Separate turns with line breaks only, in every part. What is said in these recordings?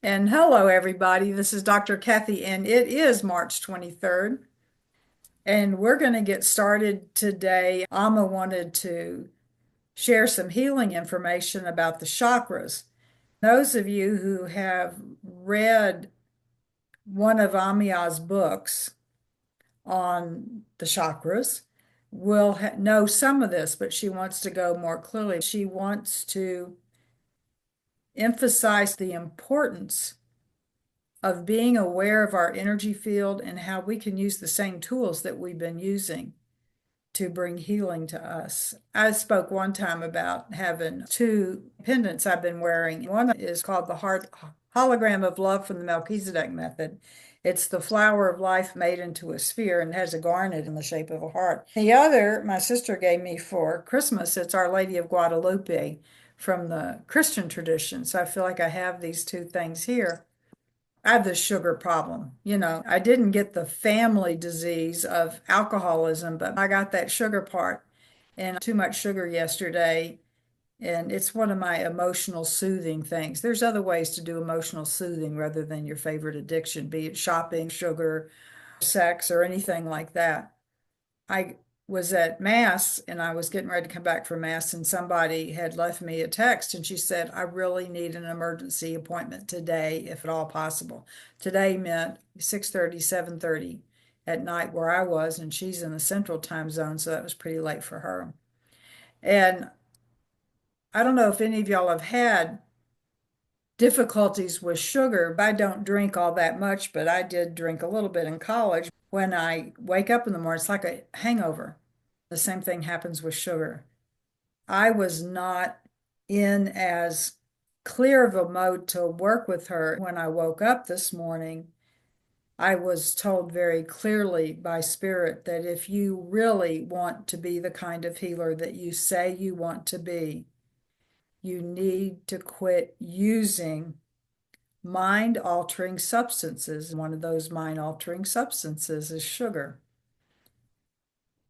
And hello, everybody. This is Dr. Kathy, and it is March 23rd. And we're going to get started today. Amma wanted to share some healing information about the chakras. Those of you who have read one of Ammia's books on the chakras will know some of this, but she wants to go more clearly. She wants to emphasize the importance of being aware of our energy field and how we can use the same tools that we've been using to bring healing to us. I spoke one time about having two pendants I've been wearing. One is called the Heart Hologram of Love from the Melchizedek Method. It's the flower of life made into a sphere and has a garnet in the shape of a heart. The other, my sister gave me for Christmas, it's Our Lady of Guadalupe from the Christian tradition. So I feel like I have these two things here. I have this sugar problem. I didn't get the family disease of alcoholism, but I got that sugar part and too much sugar yesterday. And it's one of my emotional soothing things. There's other ways to do emotional soothing rather than your favorite addiction, be it shopping, sugar, sex, or anything like that. I was at Mass and I was getting ready to come back from Mass, and somebody had left me a text and she said, I really need an emergency appointment today, if at all possible. Today meant 6:30, 7:30 at night where I was, and she's in the central time zone, so that was pretty late for her. And I don't know if any of y'all have had difficulties with sugar. I don't drink all that much, but I did drink a little bit in college. When I wake up in the morning, it's like a hangover. The same thing happens with sugar. I was not in as clear of a mode to work with her. When I woke up this morning, I was told very clearly by Spirit that if you really want to be the kind of healer that you say you want to be, you need to quit using mind altering substances. One of those mind altering substances is sugar.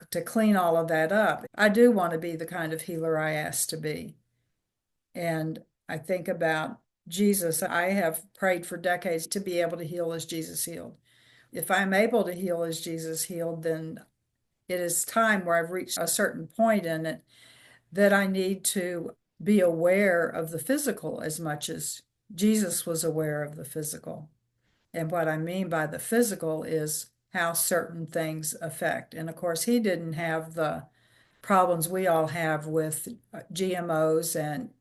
To clean all of that up, I do want to be the kind of healer I asked to be. And I think about Jesus. I have prayed for decades to be able to heal as Jesus healed. If I'm able to heal as Jesus healed, then it is time where I've reached a certain point in it that I need to be aware of the physical as much as Jesus was aware of the physical. And what I mean by the physical is how certain things affect. And of course, he didn't have the problems we all have with GMOs and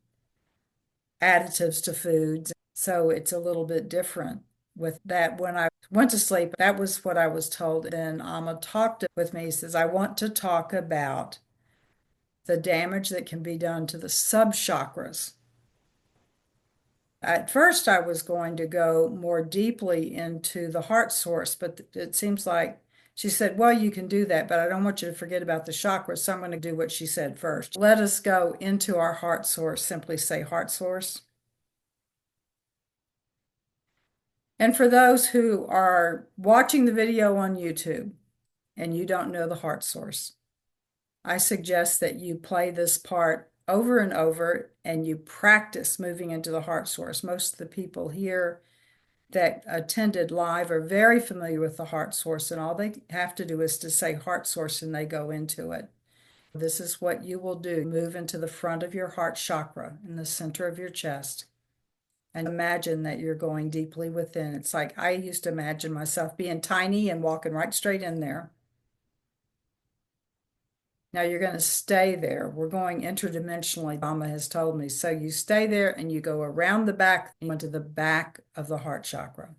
additives to foods. So it's a little bit different with that. When I went to sleep, that was what I was told. Then Amma talked with me. He says, I want to talk about the damage that can be done to the subchakras. At first, I was going to go more deeply into the heart source, but it seems like she said, well, you can do that, but I don't want you to forget about the chakras. So I'm going to do what she said first. Let us go into our heart source. Simply say heart source. And for those who are watching the video on YouTube and you don't know the heart source, I suggest that you play this part over and over and you practice moving into the heart source. Most of the people here that attended live are very familiar with the heart source, and all they have to do is to say heart source and they go into it. This is what you will do. Move into the front of your heart chakra in the center of your chest. And imagine that you're going deeply within. It's like I used to imagine myself being tiny and walking right straight in there. Now you're going to stay there. We're going interdimensionally, Amma has told me. So you stay there and you go around the back into the back of the heart chakra.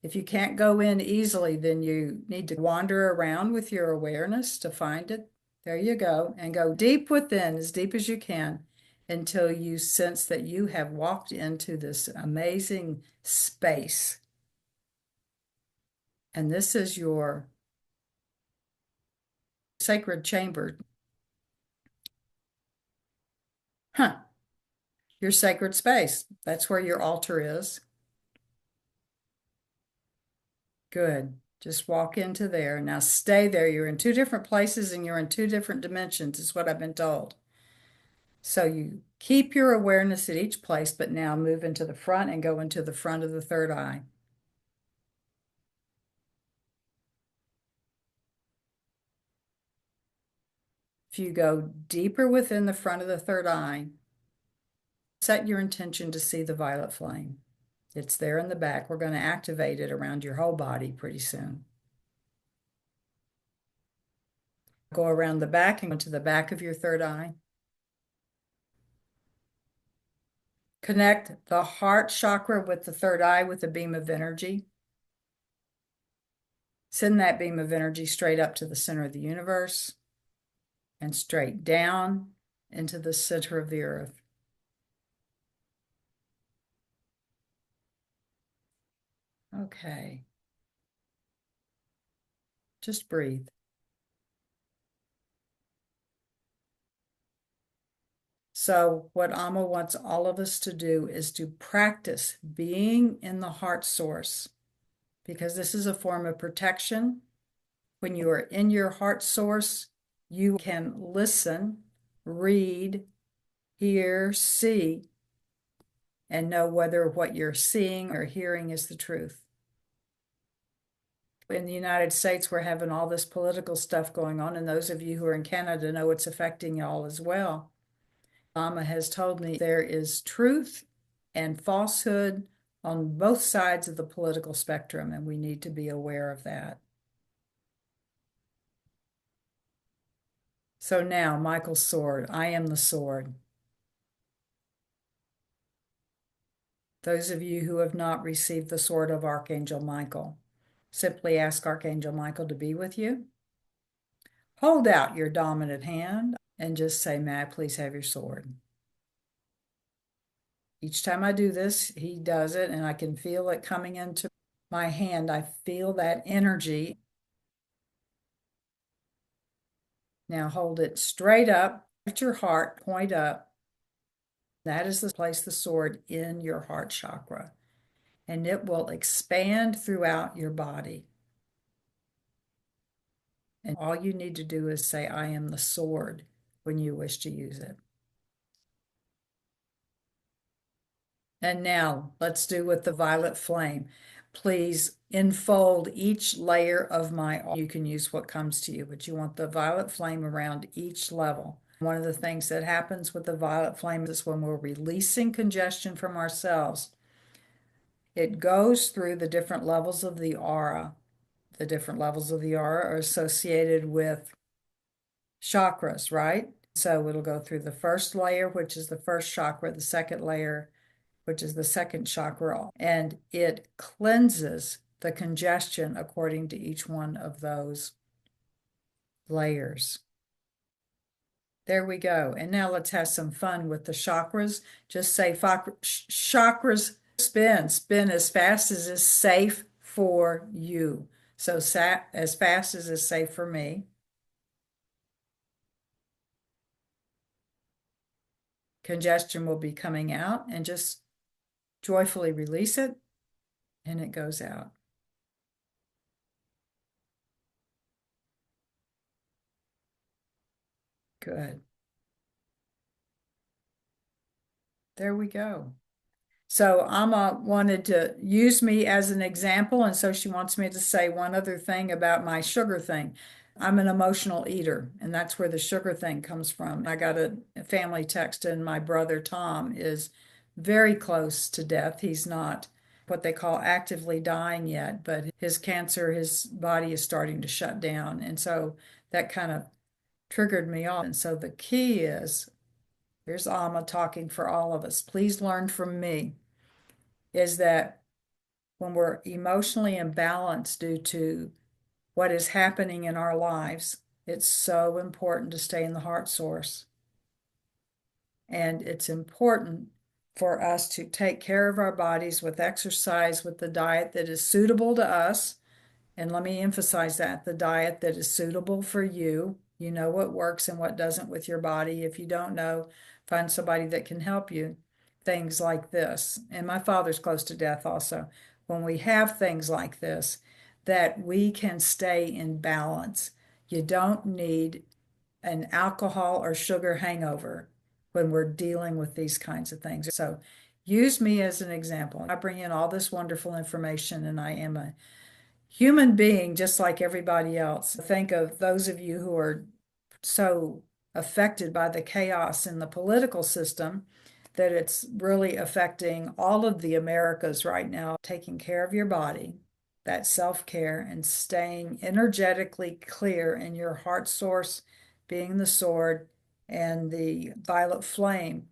If you can't go in easily, then you need to wander around with your awareness to find it. There you go. And go deep within, as deep as you can, until you sense that you have walked into this amazing space. And this is your sacred chamber. Huh. Your sacred space. That's where your altar is. Good. Just walk into there. Now stay there. You're in two different places and you're in two different dimensions, is what I've been told. So you Keep your awareness at each place, but now move into the front and go into the front of the third eye. If you go deeper within the front of the third eye, set your intention to see the violet flame. It's there in the back. We're going to activate it around your whole body pretty soon. Go around the back and go to the back of your third eye. Connect the heart chakra with the third eye with a beam of energy. Send that beam of energy straight up to the center of the universe and straight down into the center of the earth. Okay. Just breathe. So, what Amma wants all of us to do is to practice being in the heart source, because this is a form of protection. When you are in your heart source, you can listen, read, hear, see, and know whether what you're seeing or hearing is the truth. In the United States, we're having all this political stuff going on, and those of you who are in Canada know it's affecting y'all as well. Amma has told me there is truth and falsehood on both sides of the political spectrum, and we need to be aware of that. So now, Michael's sword, I am the sword. Those of you who have not received the sword of Archangel Michael, simply ask Archangel Michael to be with you. Hold out your dominant hand and just say, may I please have your sword? Each time I do this, he does it, and I can feel it coming into my hand. I feel that energy. Now hold it straight up at your heart, point up. That is to place the sword in your heart chakra, and it will expand throughout your body. And all you need to do is say, I am the sword, when you wish to use it. And now let's do with the violet flame. Please enfold each layer of my, you can use what comes to you, but you want the violet flame around each level. One of the things that happens with the violet flame is when we're releasing congestion from ourselves, it goes through the different levels of the aura. The different levels of the aura are associated with chakras, right? So it'll go through the first layer, which is the first chakra, the second layer, which is the second chakra, and it cleanses the congestion according to each one of those layers. There we go. And now let's have some fun with the chakras. Just say chakras spin, spin as fast as is safe for you. So as fast as is safe for me. Congestion will be coming out, and just joyfully release it, and it goes out. Good. There we go. So Amma wanted to use me as an example, and so she wants me to say one other thing about my sugar thing. I'm an emotional eater, and that's where the sugar thing comes from. I got a family text, and my brother Tom is very close to death. He's not what they call actively dying yet, but his cancer, his body is starting to shut down. And so that kind of triggered me off. And so the key is, here's Amma talking for all of us. Please learn from me, is that when we're emotionally imbalanced due to what is happening in our lives, it's so important to stay in the heart source. And it's important for us to take care of our bodies with exercise, with the diet that is suitable to us. And let me emphasize that, the diet that is suitable for you. You know what works and what doesn't with your body. If you don't know, find somebody that can help you. Things like this. And my father's close to death also. When we have things like this, that we can stay in balance. You don't need an alcohol or sugar hangover. when we're dealing with these kinds of things. So use me as an example. I bring in all this wonderful information, and I am a human being just like everybody else. Think of those of you who are so affected by the chaos in the political system that it's really affecting all of the Americas right now. Taking care of your body, that self-care, and staying energetically clear in your heart source, being the sword, and the violet flame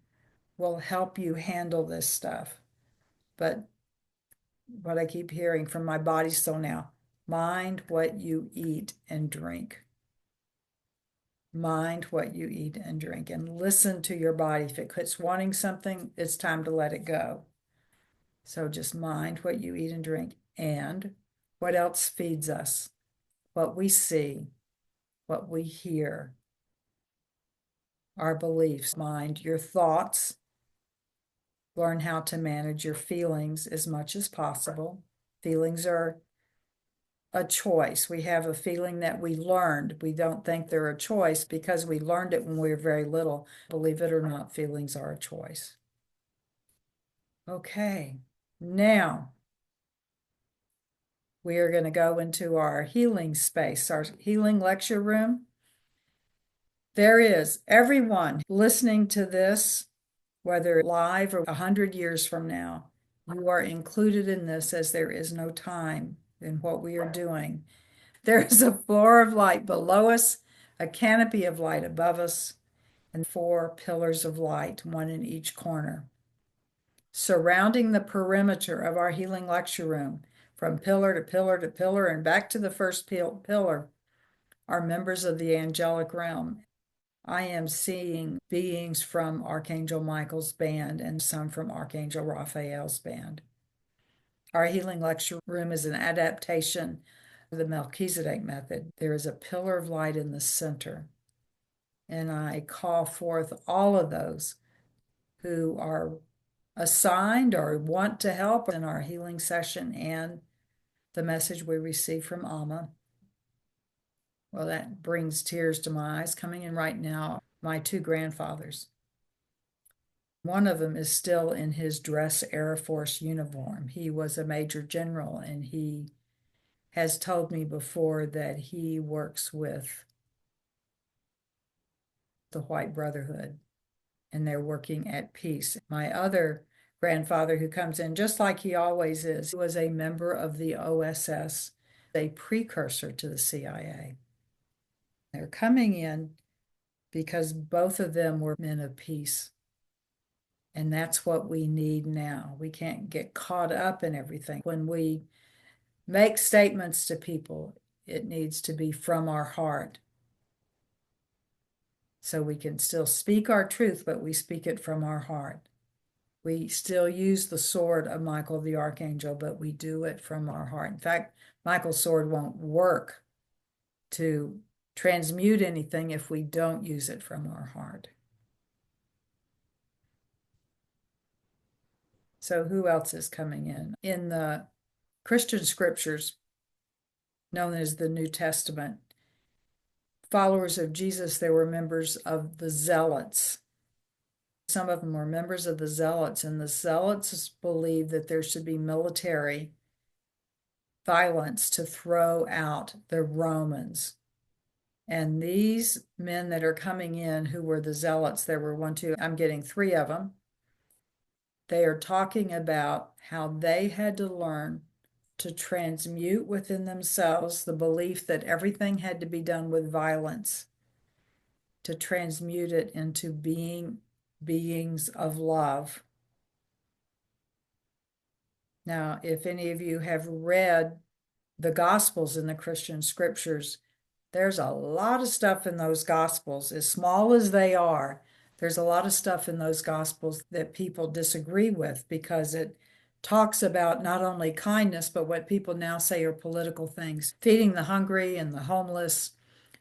will help you handle this stuff. But what I keep hearing from my body still now, mind what you eat and drink. Mind what you eat and drink, and listen to your body. If it quits wanting something, it's time to let it go. So just mind what you eat and drink. And what else feeds us? What we see, what we hear, our beliefs. Mind your thoughts. Learn how to manage your feelings as much as possible. Feelings are a choice. We have a feeling that we learned. We don't think they're a choice because we learned it when we were very little. Believe it or not, feelings are a choice. Okay, now we are going to go into our healing space, our healing lecture room. There is everyone listening to this, whether live or 100 years from now, you are included in this, as there is no time in what we are doing. There is a floor of light below us, a canopy of light above us, and 4 pillars of light, one in each corner. Surrounding the perimeter of our healing lecture room, from pillar to pillar to pillar and back to the first pillar, are members of the angelic realm. I am seeing beings from Archangel Michael's band and some from Archangel Raphael's band. Our healing lecture room is an adaptation of the Melchizedek method. There is a pillar of light in the center, and I call forth all of those who are assigned or want to help in our healing session and the message we receive from Amma. Well, that brings tears to my eyes. Coming in right now, my 2 grandfathers. One of them is still in his dress Air Force uniform. He was a major general, and he has told me before that he works with the White Brotherhood, and they're working at peace. My other grandfather, who comes in just like he always is, was a member of the OSS, a precursor to the CIA. They're coming in because both of them were men of peace. And that's what we need now. We can't get caught up in everything. When we make statements to people, it needs to be from our heart. So we can still speak our truth, but we speak it from our heart. We still use the sword of Michael the Archangel, but we do it from our heart. In fact, Michael's sword won't work to transmute anything if we don't use it from our heart. So who else is coming in? In the Christian scriptures, known as the New Testament, followers of Jesus, they were members of the Zealots. Some of them were members of the Zealots, and the Zealots believed that there should be military violence to throw out the Romans. And these men that are coming in who were the Zealots, there were 1, 2, I'm getting 3 of them. They are talking about how they had to learn to transmute within themselves the belief that everything had to be done with violence, to transmute it into beings of love. Now, if any of you have read the Gospels in the Christian scriptures, there's a lot of stuff in those Gospels, as small as they are. There's a lot of stuff in those Gospels that people disagree with because it talks about not only kindness, but what people now say are political things, feeding the hungry and the homeless,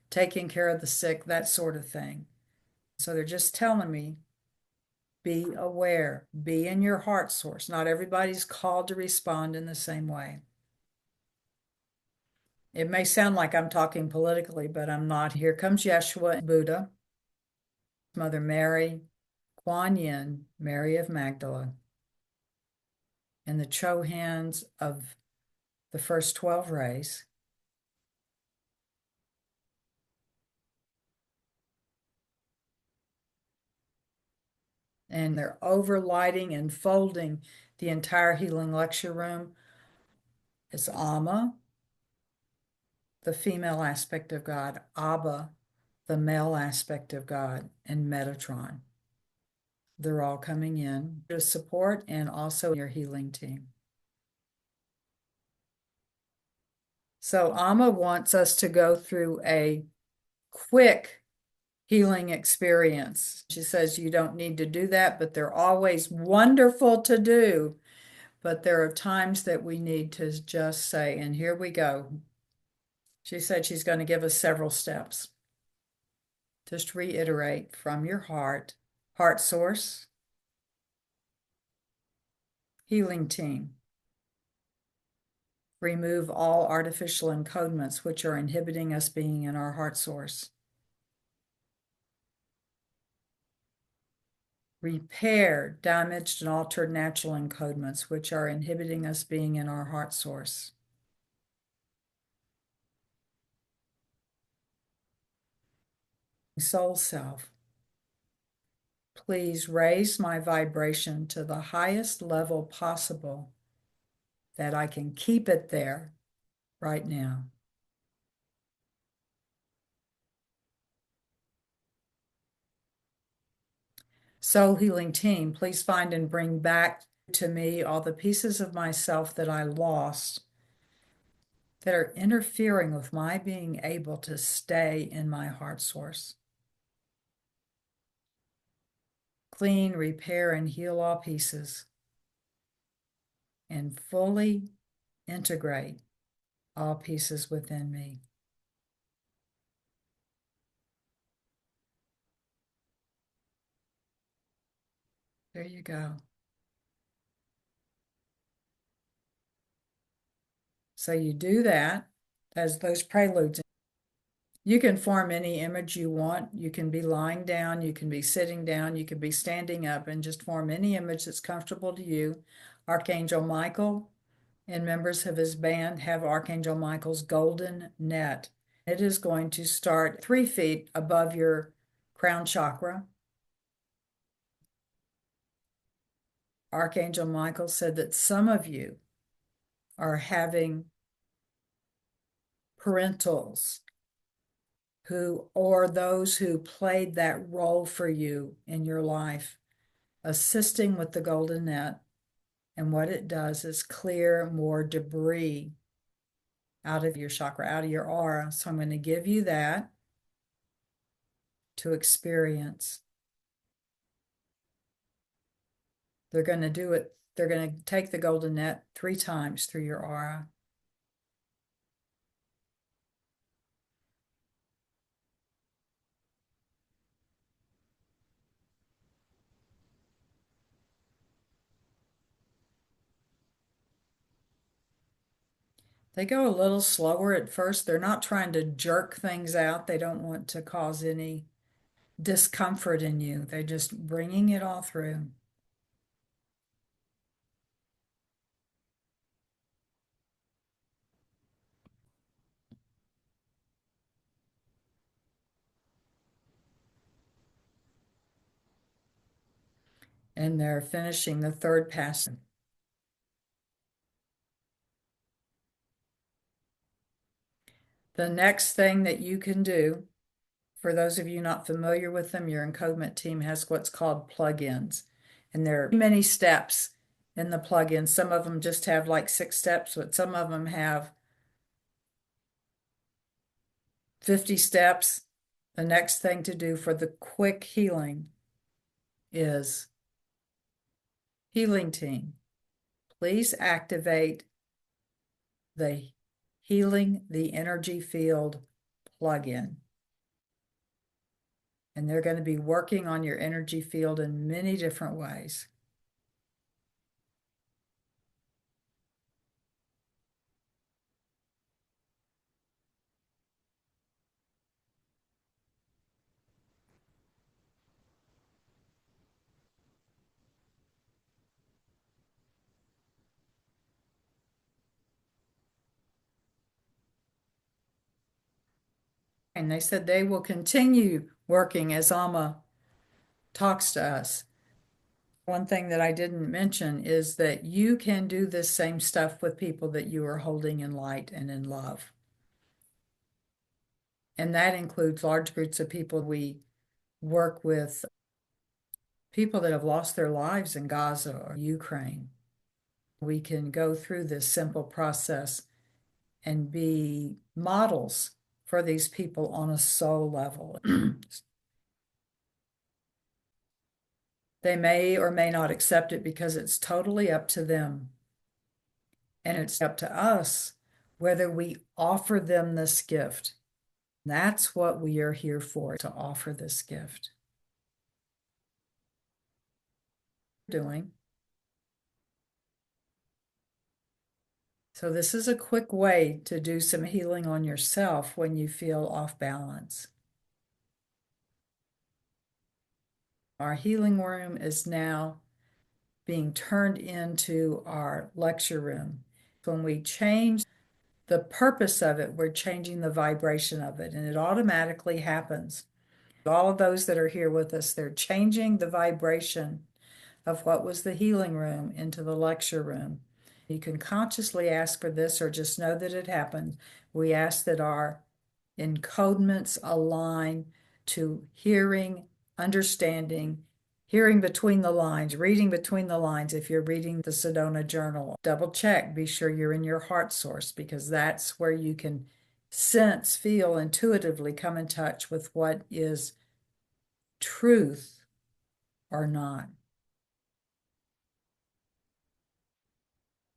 taking care of the sick, that sort of thing. So they're just telling me, be aware, be in your heart source. Not everybody's called to respond in the same way. It may sound like I'm talking politically, but I'm not. Here comes Yeshua, Buddha, Mother Mary, Kuan Yin, Mary of Magdala, and the Cho hands of the first 12 rays, and they're overlighting and folding the entire healing lecture room. It's Amma, the female aspect of God, Abba, the male aspect of God, and Metatron. They're all coming in to support and also your healing team. So Amma wants us to go through a quick healing experience. She says you don't need to do that, but they're always wonderful to do. But there are times that we need to just say, and here we go. She said she's going to give us several steps. Just reiterate from your heart source, healing team. Remove all artificial encodements which are inhibiting us being in our heart source. Repair damaged and altered natural encodements which are inhibiting us being in our heart source. Soul self, please raise my vibration to the highest level possible that I can keep it there right now. Soul healing team, please find and bring back to me all the pieces of myself that I lost that are interfering with my being able to stay in my heart source. Clean, repair, and heal all pieces, and fully integrate all pieces within me. There you go. So you do that as those preludes. You can form any image you want. You can be lying down, you can be sitting down, you can be standing up, and just form any image that's comfortable to you. Archangel Michael and members of his band have Archangel Michael's golden net. It is going to start 3 feet above your crown chakra. Archangel Michael said that some of you are having parentals who, or those who played that role for you in your life, assisting with the golden net. And what it does is clear more debris out of your chakra, out of your aura. So I'm going to give you that to experience. They're going to do it. They're going to take the golden net 3 times through your aura. They go a little slower at first. They're not trying to jerk things out. They don't want to cause any discomfort in you. They're just bringing it all through. And they're finishing the 3rd pass. The next thing that you can do, for those of you not familiar with them, your encodement team has what's called plugins. And there are many steps in the plugins. Some of them just have like 6 steps, but some of them have 50 steps. The next thing to do for the quick healing is healing team. Please activate the Healing the Energy Field plugin. And they're going to be working on your energy field in many different ways. And they said they will continue working as Amma talks to us. One thing that I didn't mention is that you can do this same stuff with people that you are holding in light and in love. And that includes large groups of people. We work with people that have lost their lives in Gaza or Ukraine. We can go through this simple process and be models for these people on a soul level. They may or may not accept it because it's totally up to them. And it's up to us whether we offer them this gift. That's what we are here for, to offer this gift. Doing. So this is a quick way to do some healing on yourself when you feel off balance. Our healing room is now being turned into our lecture room. When we change the purpose of it, we're changing the vibration of it, and it automatically happens. All of those that are here with us, they're changing the vibration of what was the healing room into the lecture room. You can consciously ask for this or just know that it happened. We ask that our encodements align to hearing, understanding, hearing between the lines, reading between the lines. If you're reading the Sedona Journal, double check, be sure you're in your heart source, because that's where you can sense, feel, intuitively come in touch with what is truth or not.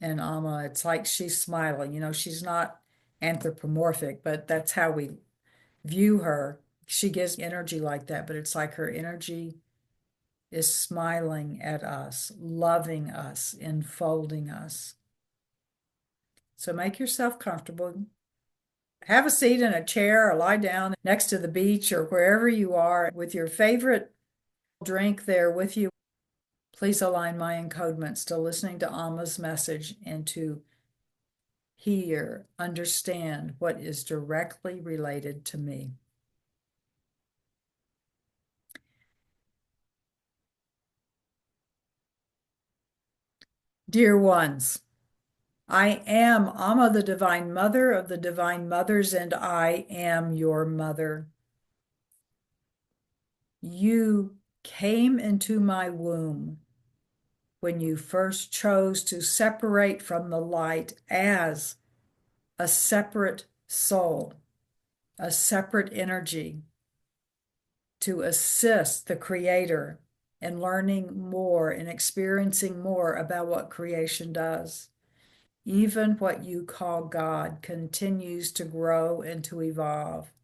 And Amma, it's like she's smiling. She's not anthropomorphic, but that's how we view her. She gives energy like that, but it's like her energy is smiling at us, loving us, enfolding us. So make yourself comfortable. Have a seat in a chair or lie down next to the beach or wherever you are with your favorite drink there with you. Please align my encodements to listening to Amma's message and to hear, understand what is directly related to me. Dear ones, I am Amma, the Divine Mother of the Divine Mothers, and I am your mother. You came into my womb when you first chose to separate from the light as a separate soul, a separate energy, to assist the Creator in learning more and experiencing more about what creation does. Even what you call God continues to grow and to evolve.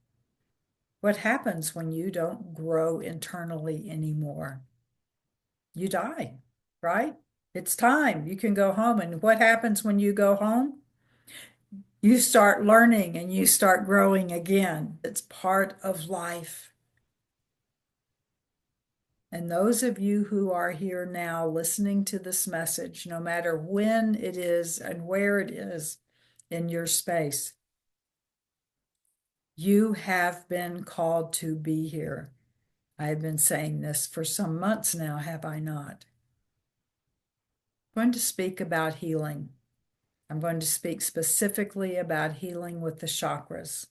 What happens when you don't grow internally anymore? You die, right? It's time. You can go home. And what happens when you go home? You start learning and you start growing again. It's part of life. And those of you who are here now listening to this message, no matter when it is and where it is in your space, you have been called to be here. I have been saying this for some months now, have I not? I'm going to speak about healing. I'm going to speak specifically about healing with the chakras.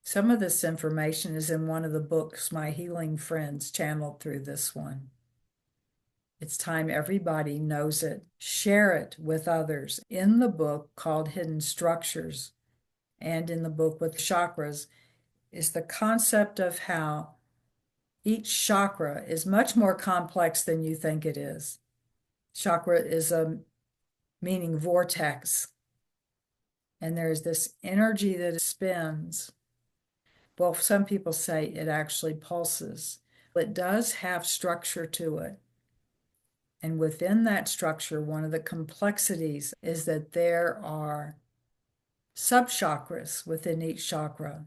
Some of this information is in one of the books my healing friends channeled through this one. It's time everybody knows it. Share it with others. In the book called Hidden Structures and in the book with chakras is the concept of how each chakra is much more complex than you think it is. Chakra is a meaning vortex. And there's this energy that spins. Well, some people say it actually pulses. It does have structure to it. And within that structure, one of the complexities is that there are subchakras within each chakra.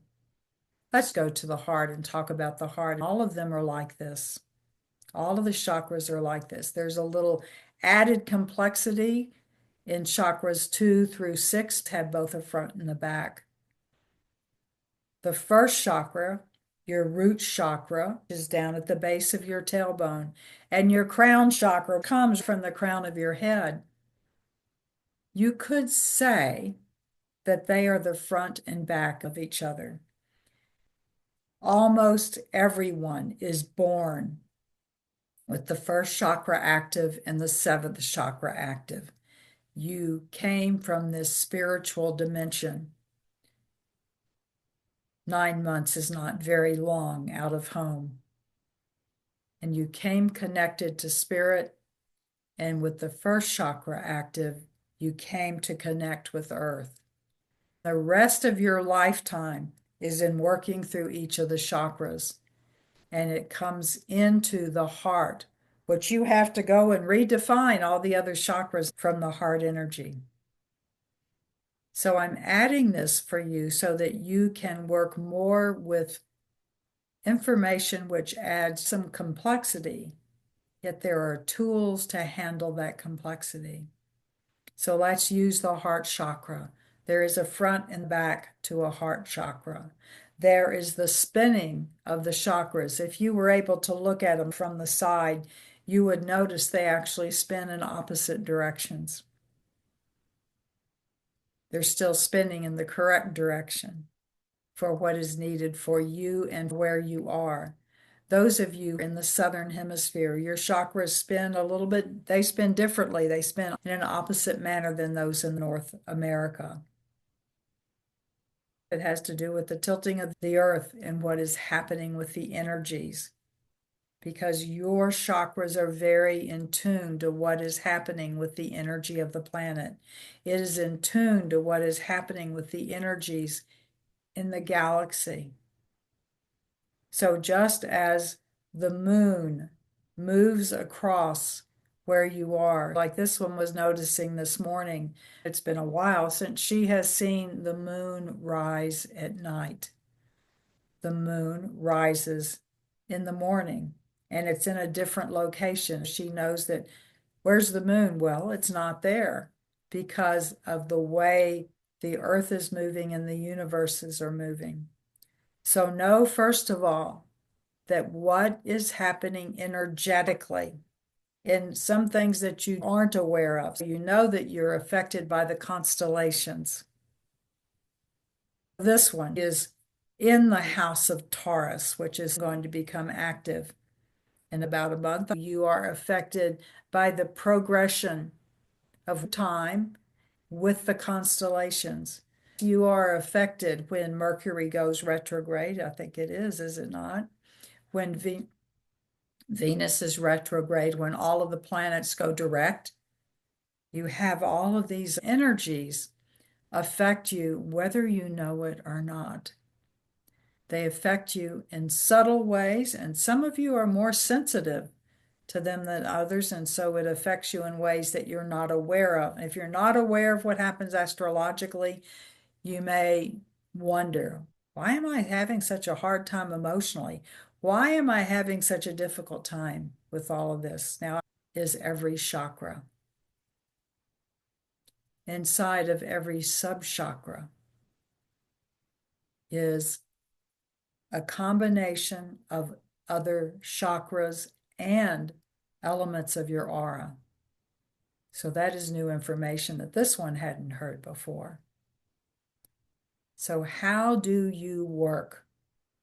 Let's go to the heart and talk about the heart. All of them are like this. All of the chakras are like this. There's a little added complexity in chakras 2 through 6, have both a front and a back. The first chakra, your root chakra, is down at the base of your tailbone, and your crown chakra comes from the crown of your head. You could say that they are the front and back of each other. Almost everyone is born with the first chakra active and the seventh chakra active. You came from this spiritual dimension. 9 months is not very long out of home. And you came connected to spirit, and with the first chakra active, you came to connect with earth. The rest of your lifetime is in working through each of the chakras, and it comes into the heart, which you have to go and redefine all the other chakras from the heart energy. So I'm adding this for you so that you can work more with information which adds some complexity, yet there are tools to handle that complexity. So let's use the heart chakra. There is a front and back to a heart chakra. There is the spinning of the chakras. If you were able to look at them from the side, you would notice they actually spin in opposite directions. They're still spinning in the correct direction for what is needed for you and where you are. Those of you in the southern hemisphere, your chakras spin a little bit, they spin differently. They spin in an opposite manner than those in North America. It has to do with the tilting of the earth and what is happening with the energies, because your chakras are very in tune to what is happening with the energy of the planet. It is in tune to what is happening with the energies in the galaxy. So just as the moon moves across where you are, like this one was noticing this morning, it's been a while since she has seen the moon rise at night. The moon rises in the morning and it's in a different location. She knows that, where's the moon? Well, it's not there because of the way the earth is moving and the universes are moving. So know, first of all, that what is happening energetically in some things that you aren't aware of. You know that you're affected by the constellations. This one is in the house of Taurus, which is going to become active in about a month. You are affected by the progression of time with the constellations. You are affected when Mercury goes retrograde. I think it is it not? When Venus is retrograde, when all of the planets go direct, you have all of these energies affect you whether you know it or not. They affect you in subtle ways, and some of you are more sensitive to them than others, and so it affects you in ways that you're not aware of. If you're not aware of what happens astrologically, you may wonder, why am I having such a hard time emotionally? Why am I having such a difficult time with all of this? Now, is every chakra. Inside of every subchakra is a combination of other chakras and elements of your aura. So that is new information that this one hadn't heard before. So how do you work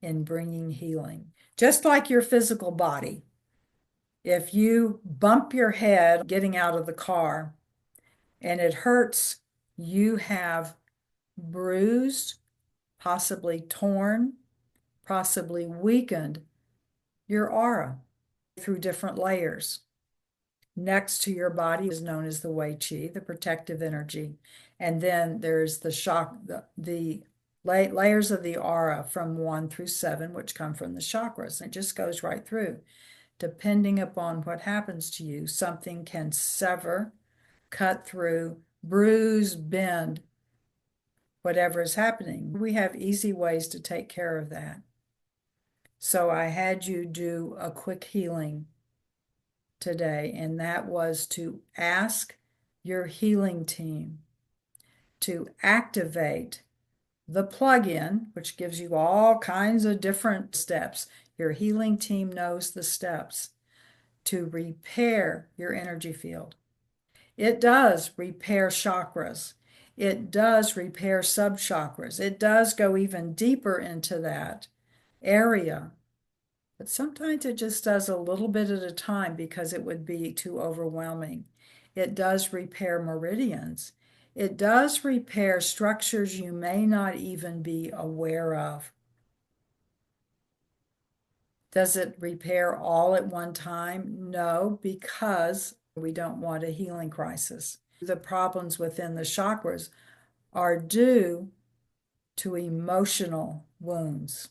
in bringing healing? Just like your physical body. If you bump your head getting out of the car and it hurts, you have bruised, possibly torn, possibly weakened your aura through different layers. Next to your body is known as the Wei Qi, the protective energy. And then there's the layers of the aura from 1 through 7, which come from the chakras. It just goes right through. Depending upon what happens to you, something can sever, cut through, bruise, bend, whatever is happening. We have easy ways to take care of that. So I had you do a quick healing today, and that was to ask your healing team to activate the plug-in, which gives you all kinds of different steps. Your healing team knows the steps to repair your energy field. It does repair chakras. It does repair subchakras. It does go even deeper into that area. But sometimes it just does a little bit at a time because it would be too overwhelming. It does repair meridians. It does repair structures you may not even be aware of. Does it repair all at one time? No, because we don't want a healing crisis. The problems within the chakras are due to emotional wounds.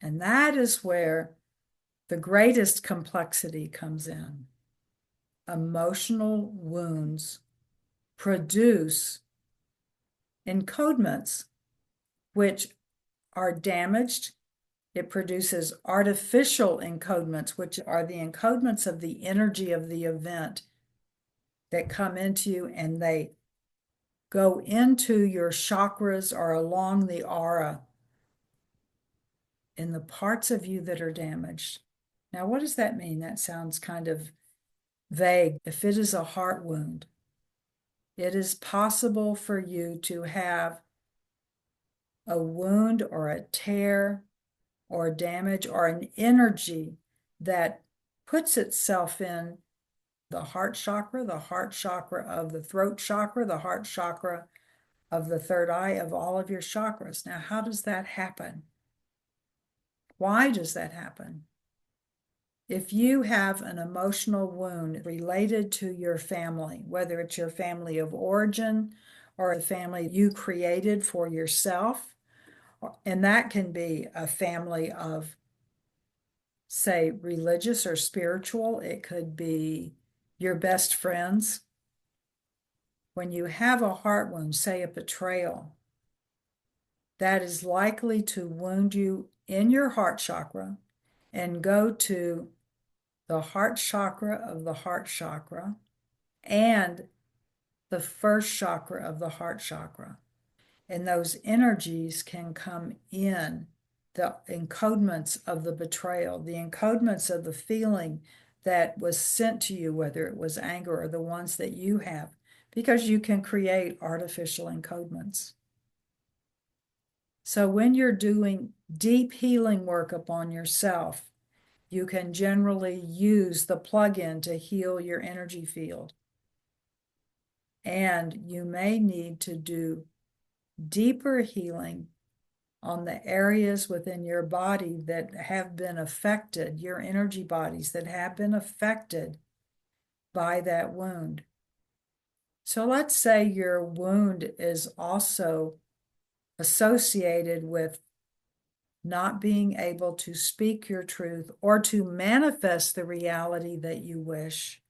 And that is where the greatest complexity comes in. Emotional wounds produce encodements which are damaged. It produces artificial encodements, which are the encodements of the energy of the event that come into you, and they go into your chakras or along the aura in the parts of you that are damaged. Now, what does that mean? That sounds kind of vague. If it is a heart wound, it is possible for you to have a wound or a tear or damage or an energy that puts itself in the heart chakra of the throat chakra, the heart chakra of the third eye, of all of your chakras. Now, how does that happen? Why does that happen? If you have an emotional wound related to your family, whether it's your family of origin or a family you created for yourself, and that can be a family of, say, religious or spiritual, it could be your best friends. When you have a heart wound, say a betrayal, that is likely to wound you in your heart chakra and go to the heart chakra of the heart chakra and the first chakra of the heart chakra. And those energies can come in, the encodements of the betrayal, the encodements of the feeling that was sent to you, whether it was anger or the ones that you have, because you can create artificial encodements. So when you're doing deep healing work upon yourself, you can generally use the plug-in to heal your energy field. And you may need to do deeper healing on the areas within your body that have been affected, your energy bodies that have been affected by that wound. So let's say your wound is also associated with not being able to speak your truth or to manifest the reality that you wish.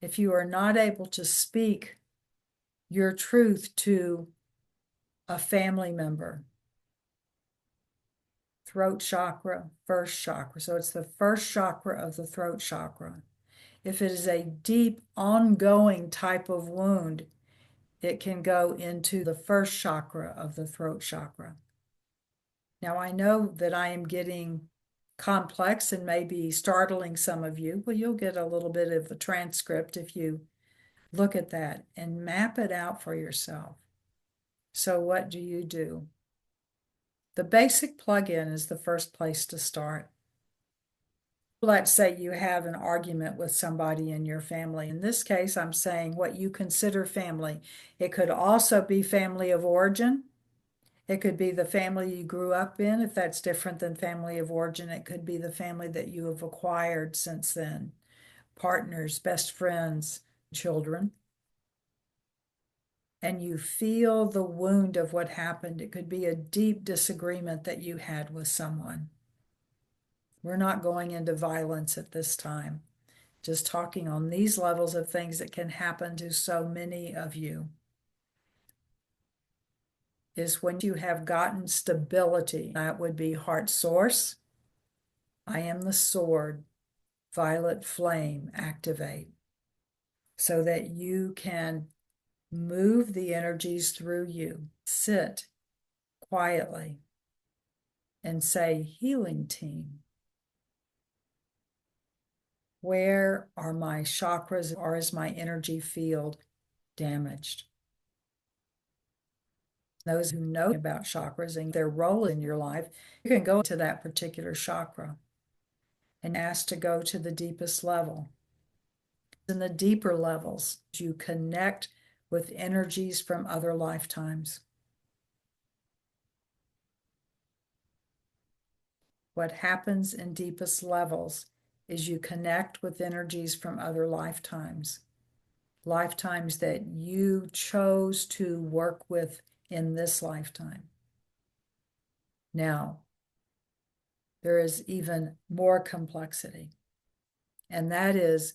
If you are not able to speak your truth to a family member, throat chakra, first chakra. So it's the first chakra of the throat chakra. If it is a deep, ongoing type of wound, it can go into the first chakra of the throat chakra. Now, I know that I am getting complex and maybe startling some of you. Well, you'll get a little bit of a transcript if you look at that and map it out for yourself. So what do you do? The basic plug-in is the first place to start. Let's say you have an argument with somebody in your family. In this case, I'm saying what you consider family. It could also be family of origin. It could be the family you grew up in. If that's different than family of origin, it could be the family that you have acquired since then. Partners, best friends, children. And you feel the wound of what happened. It could be a deep disagreement that you had with someone. We're not going into violence at this time, just talking on these levels of things that can happen to so many of you. Is when you have gotten stability. That would be heart source. I am the sword, violet flame, activate, so that you can Move the energies through you. Sit quietly and say, healing team, where are my chakras or is my energy field damaged? Those who know about chakras and their role in your life, you can go to that particular chakra and ask to go to the deepest level. In the deeper levels, you connect with energies from other lifetimes. What happens in deepest levels is you connect with energies from other lifetimes, lifetimes that you chose to work with in this lifetime. Now, there is even more complexity, and that is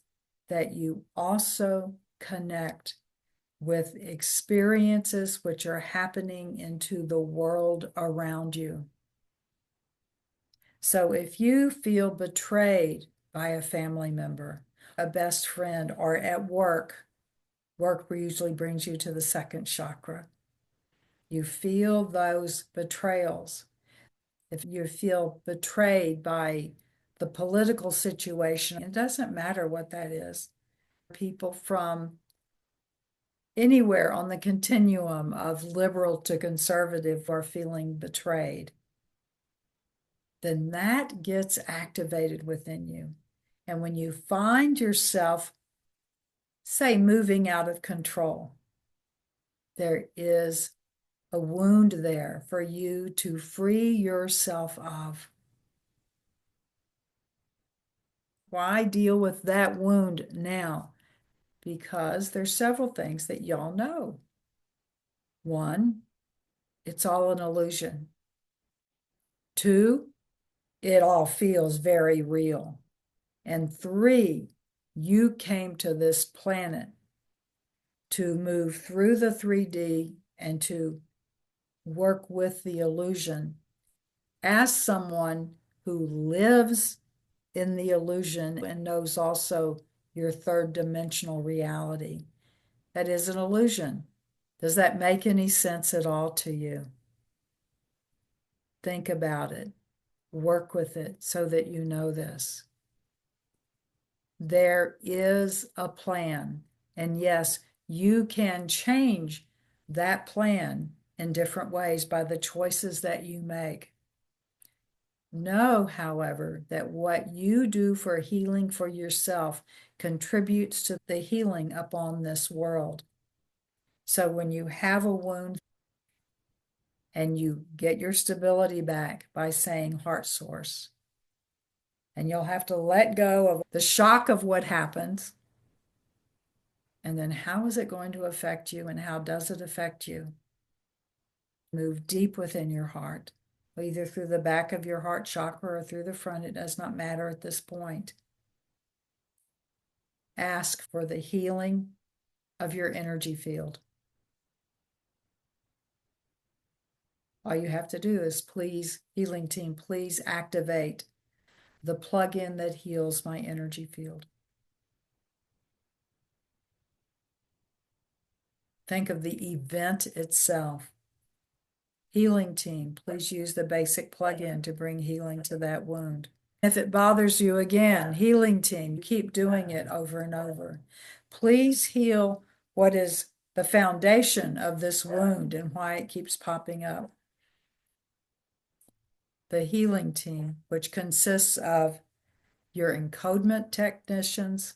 that you also connect with experiences which are happening into the world around you. So if you feel betrayed by a family member, a best friend, or at work, work usually brings you to the second chakra. You feel those betrayals. If you feel betrayed by the political situation, it doesn't matter what that is. People from anywhere on the continuum of liberal to conservative are feeling betrayed, then that gets activated within you. And when you find yourself, say, moving out of control, there is a wound there for you to free yourself of. Why deal with that wound now? Because there's several things that y'all know. One, it's all an illusion. Two, it all feels very real. And three, you came to this planet to move through the 3D and to work with the illusion as someone who lives in the illusion and knows also your third dimensional reality. That is an illusion. Does that make any sense at all to you? Think about it. Work with it so that you know this. There is a plan. And yes, you can change that plan in different ways by the choices that you make. Know, however, that what you do for healing for yourself contributes to the healing upon this world. So when you have a wound and you get your stability back by saying heart source, and you'll have to let go of the shock of what happens. And then how is it going to affect you and how does it affect you? Move deep within your heart, either through the back of your heart chakra or through the front. It does not matter at this point. Ask for the healing of your energy field. All you have to do is please, healing team, please activate the plug-in that heals my energy field. Think of the event itself. Healing team, please use the basic plug-in to bring healing to that wound. If it bothers you again, healing team, keep doing it over and over. Please heal what is the foundation of this wound and why it keeps popping up. The healing team, which consists of your encodement technicians,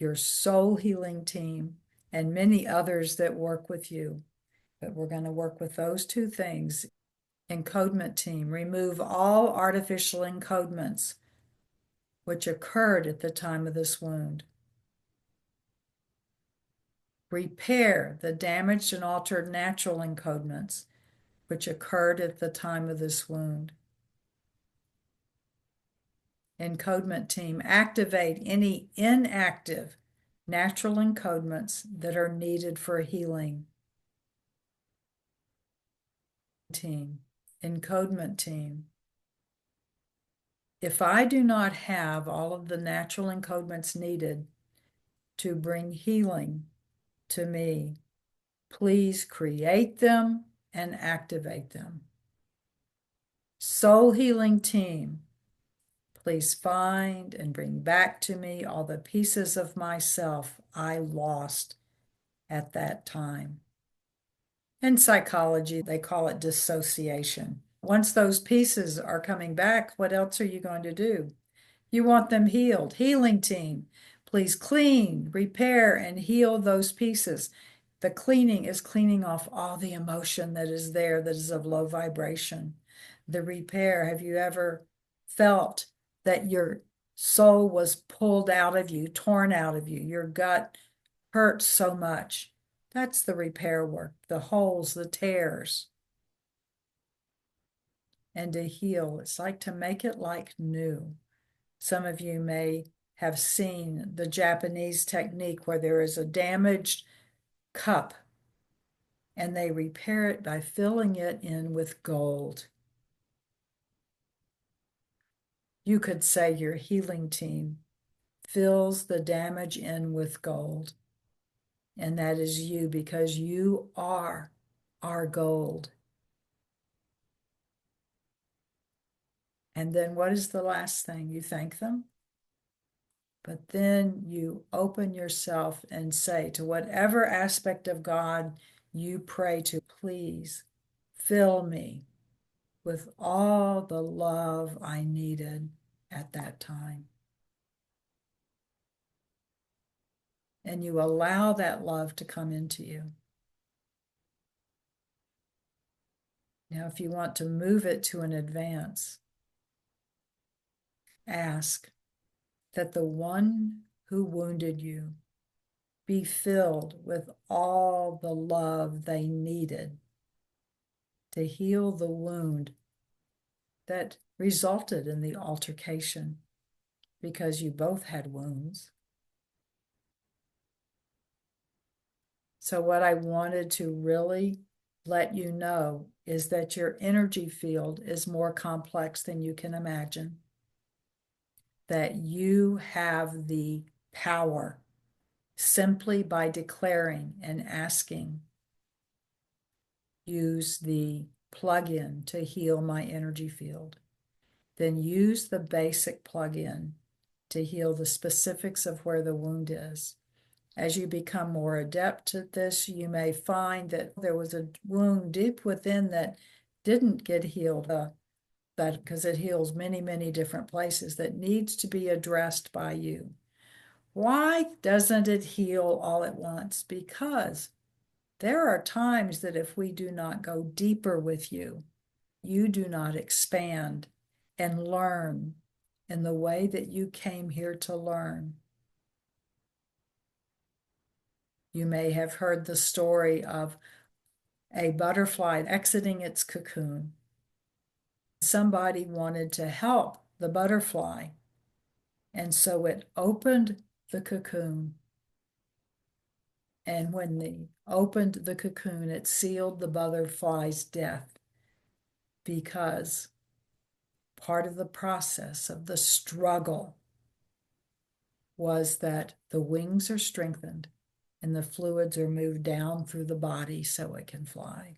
your soul healing team, and many others that work with you. But we're going to work with those two things. Encodement team, remove all artificial encodements which occurred at the time of this wound. Repair the damaged and altered natural encodements which occurred at the time of this wound. Encodement team, activate any inactive natural encodements that are needed for healing. Encodement team. If I do not have all of the natural encodements needed to bring healing to me, Please create them and activate them. Soul healing team, please find and bring back to me all the pieces of myself I lost at that time. In psychology, they call it dissociation. Once those pieces are coming back, what else are you going to do? You want them healed. Healing team, please clean, repair, and heal those pieces. The cleaning is cleaning off all the emotion that is there that is of low vibration. The repair, have you ever felt that your soul was pulled out of you, torn out of you? Your gut hurt so much. That's the repair work, the holes, the tears. And to heal, it's like to make it like new. Some of you may have seen the Japanese technique where there is a damaged cup and they repair it by filling it in with gold. You could say your healing team fills the damage in with gold. And that is you, because you are our gold. And then what is the last thing? You thank them. But then you open yourself and say to whatever aspect of God you pray to, please fill me with all the love I needed at that time. And you allow that love to come into you. Now, if you want to move it to an advance, ask that the one who wounded you be filled with all the love they needed to heal the wound that resulted in the altercation, because you both had wounds. So what I wanted to really let you know is that your energy field is more complex than you can imagine, that you have the power simply by declaring and asking. Use the plug-in to heal my energy field. Then use the basic plug-in to heal the specifics of where the wound is. As you become more adept at this, you may find that there was a wound deep within that didn't get healed, that because it heals many, many different places, that needs to be addressed by you. Why doesn't it heal all at once? Because there are times that if we do not go deeper with you, you do not expand and learn in the way that you came here to learn. You may have heard the story of a butterfly exiting its cocoon. Somebody wanted to help the butterfly, and so it opened the cocoon. And when they opened the cocoon, it sealed the butterfly's death, because part of the process of the struggle was that the wings are strengthened and the fluids are moved down through the body so it can fly.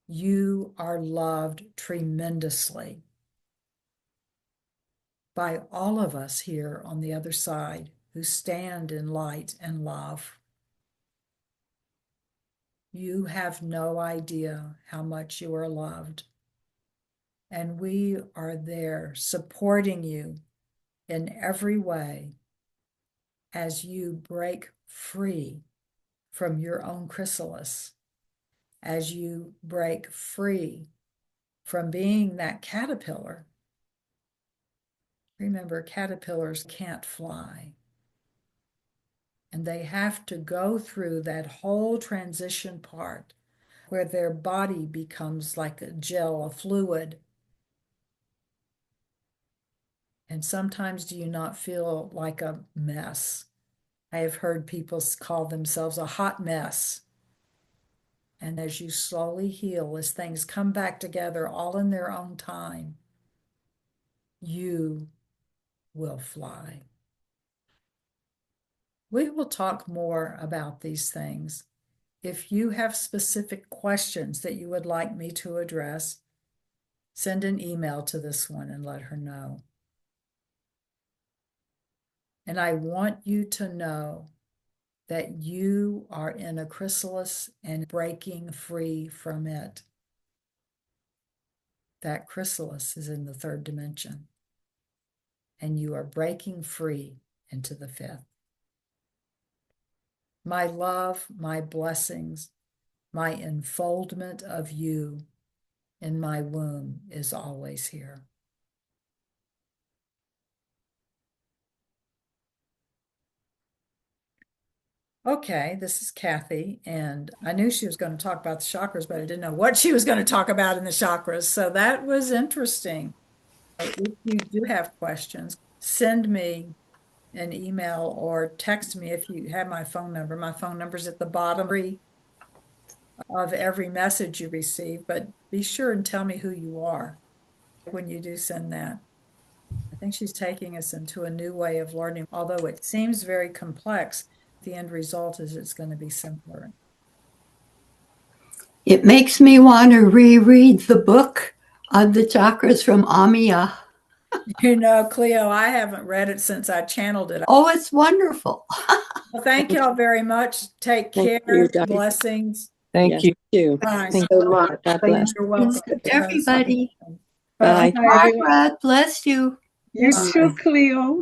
You are loved tremendously by all of us here on the other side who stand in light and love. You have no idea how much you are loved. And we are there supporting you in every way as you break free from your own chrysalis, as you break free from being that caterpillar. Remember, caterpillars can't fly, and they have to go through that whole transition part where their body becomes like a gel, a fluid. And sometimes do you not feel like a mess? I have heard people call themselves a hot mess. And as you slowly heal, as things come back together all in their own time, you will fly. We will talk more about these things. If you have specific questions that you would like me to address, send an email to this one and let her know. And I want you to know that you are in a chrysalis and breaking free from it. That chrysalis is in the third dimension, and you are breaking free into the fifth. My love, my blessings, my enfoldment of you in my womb is always here. Okay, this is Kathy, and I knew she was going to talk about the chakras, but I didn't know what she was going to talk about in the chakras. So that was interesting. If you do have questions, send me an email or text me if you have my phone number. My phone number is at the bottom of every message you receive, but be sure and tell me who you are when you do send that. I think she's taking us into a new way of learning. Although it seems very complex, the end result is it's going to be simpler.
It makes me want to reread the book on the chakras from Amma.
You know, Cleo, I haven't read it since I channeled it.
Oh, it's wonderful.
Well, thank y'all very much. Take
Thank
care.
you, Dr.
Blessings.
Thank you.
Bye.
Thank you so much. God bless.
You're welcome.
Everybody.
Bye.
Barbara, bless you.
You
Bye.
too, Cleo.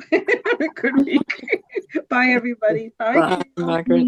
Good week. Bye, everybody. Bye.
Bye, Margaret.